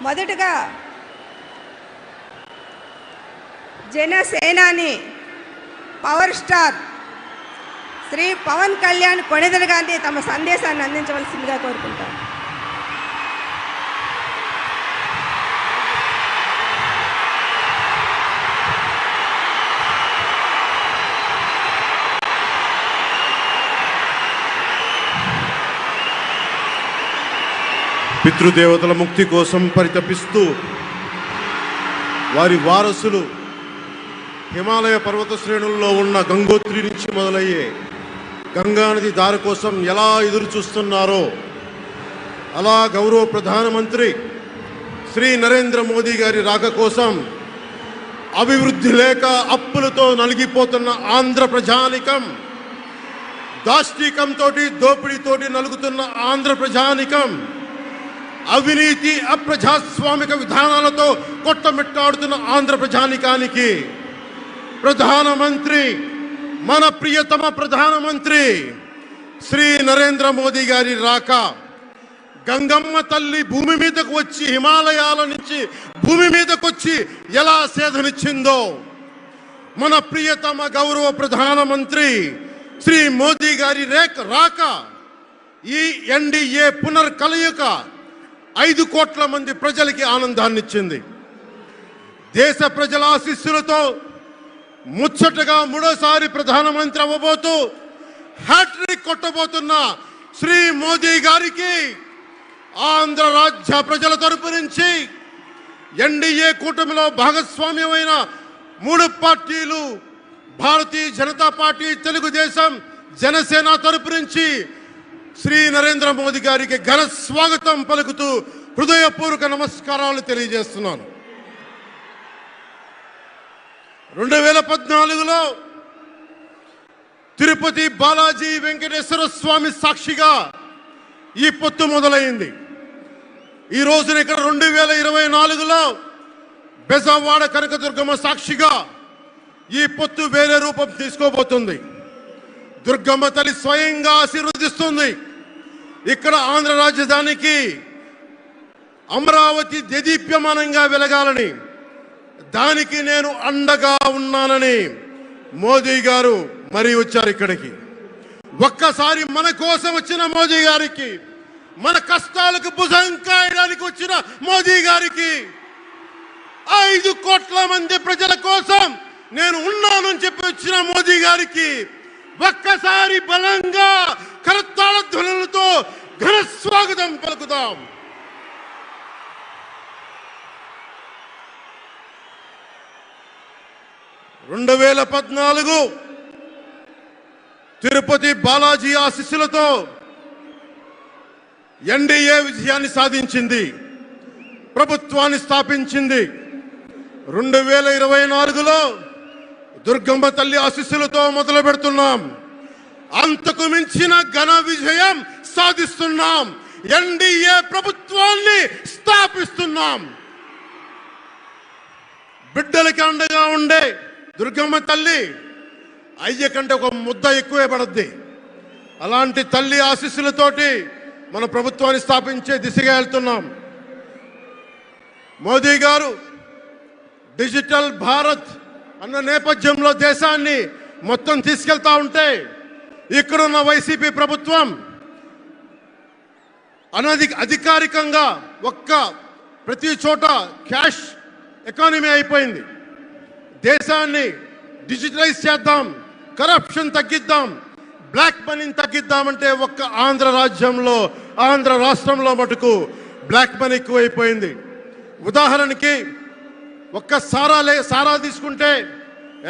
మొదటగా జనసేనాని power star Shri Pawan Kalyan Konidela Gandhi తమ సందేశాన్ని అందించవలసిందిగా కోరుకుంటారు. పితృదేవతల ముక్తి కోసం పరితపిస్తూ వారి వారసులు హిమాలయ పర్వత శ్రేణుల్లో ఉన్న గంగోత్రి నుంచి మొదలయ్యే గంగానది దారి కోసం ఎలా ఎదురు చూస్తున్నారో అలా గౌరవ ప్రధానమంత్రి శ్రీ నరేంద్ర మోదీ గారి రాక కోసం అభివృద్ధి లేక అప్పులతో నలిగిపోతున్న ఆంధ్ర ప్రజానికం, దాష్టీకంతో దోపిడీతోటి నలుగుతున్న ఆంధ్ర ప్రజానికం, అవినీతి అప్రజాస్వామిక విధానాలతో కొట్టమిట్టాడుతున్న ఆంధ్ర ప్రజానికానికి ప్రధానమంత్రి, మన ప్రియతమ ప్రధానమంత్రి శ్రీ నరేంద్ర మోదీ గారి రాక, గంగమ్మ తల్లి భూమి మీదకు వచ్చి హిమాలయాల నుంచి భూమి మీదకు వచ్చి ఎలా సేధనిచ్చిందో, మన ప్రియతమ గౌరవ ప్రధానమంత్రి శ్రీ మోదీ గారి రాక ఈ ఎన్డీఏ పునర్కలయిక 5 కోట్ల మంది ప్రజలకి ఆనందాన్నిచ్చింది. దేశ ప్రజల ఆశీస్సులతో ముచ్చటగా 3వ ప్రధానమంత్రి అవ్వబోతూ హ్యాట్రిక్ కొట్టబోతున్న శ్రీ మోదీ గారికి ఆంధ్ర రాజ్య ప్రజల తరపు నుంచి, ఎన్డీఏ కూటమిలో భాగస్వామ్యమైన 3 పార్టీలు భారతీయ జనతా పార్టీ, తెలుగుదేశం, జనసేన తరపు నుంచి శ్రీ నరేంద్ర మోదీ గారికి ఘన స్వాగతం పలుకుతూ హృదయపూర్వక నమస్కారాలు తెలియజేస్తున్నాను. 2014లో తిరుపతి బాలాజీ వెంకటేశ్వర స్వామి సాక్షిగా ఈ పొత్తు మొదలైంది. ఈ రోజున ఇక్కడ 2024లో బెజవాడ కనకదుర్గమ్మ సాక్షిగా ఈ పొత్తు వేరే రూపం తీసుకోబోతుంది. దుర్గమ్మ తల్లి స్వయంగా ఆశీర్వదిస్తుంది. ఇక్కడ ఆంధ్ర రాజధానికి అమరావతి దేదీప్యమానంగా వెలగాలని, దానికి నేను అండగా ఉన్నానని మోదీ గారు మరీ వచ్చారు ఇక్కడికి. ఒక్కసారి మన కోసం వచ్చిన మోదీ గారికి, మన కష్టాలకు భుజం కాయడానికి వచ్చిన మోదీ గారికి, 5 కోట్ల మంది ప్రజల కోసం నేను ఉన్నానని చెప్పి వచ్చిన మోదీ గారికి ఒక్కసారి బలంగా కరతాళ ధ్వనులతో ఘన స్వాగతం పలుకుదాం. రెండు 2014 తిరుపతి బాలాజీ ఆశీస్సులతో ఎన్డీఏ విజయాన్ని సాధించింది, ప్రభుత్వాన్ని స్థాపించింది. 2024లో దుర్గమ్మ తల్లి ఆశీస్సులతో మొదలు పెడుతున్నాం. అంతకు మించిన ఘన విజయం సాధిస్తున్నాం. ఎన్డీఏ ప్రభుత్వాన్ని స్థాపిస్తున్నాం. బిడ్డలకి అండగా ఉండే దుర్గమ్మ తల్లి అయ్య కంటే ఒక ముద్ద ఎక్కువే పడద్ది. అలాంటి తల్లి ఆశీస్సులతోటి మన ప్రభుత్వాన్ని స్థాపించే దిశగా వెళ్తున్నాం. మోదీ గారు డిజిటల్ భారత్ అన్న నేపథ్యంలో దేశాన్ని మొత్తం తీసుకెళ్తా ఉంటే, ఇక్కడున్న వైసీపీ ప్రభుత్వం అధికారికంగా ప్రతి చోట క్యాష్ ఎకానమీ అయిపోయింది. దేశాన్ని డిజిటలైజ్ చేద్దాం, కరప్షన్ తగ్గిద్దాం, బ్లాక్ మనీని తగ్గిద్దామంటే ఆంధ్ర రాజ్యంలో, ఆంధ్ర రాష్ట్రంలో మటుకు బ్లాక్ మనీ ఎక్కువైపోయింది. ఉదాహరణకి సారా తీసుకుంటే,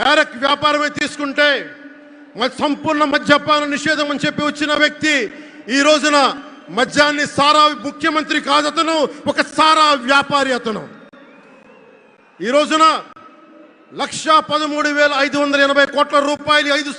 ఏరక్ వ్యాపారమే తీసుకుంటే, సంపూర్ణ మద్యపాన నిషేధం అని చెప్పి వచ్చిన వ్యక్తి ఈ రోజున మద్యాన్ని సారా ముఖ్యమంత్రి కాదు, అతను ఒక సారా వ్యాపారి. అతను ఈ రోజున 1,13,580 కోట్ల రూపాయలు 5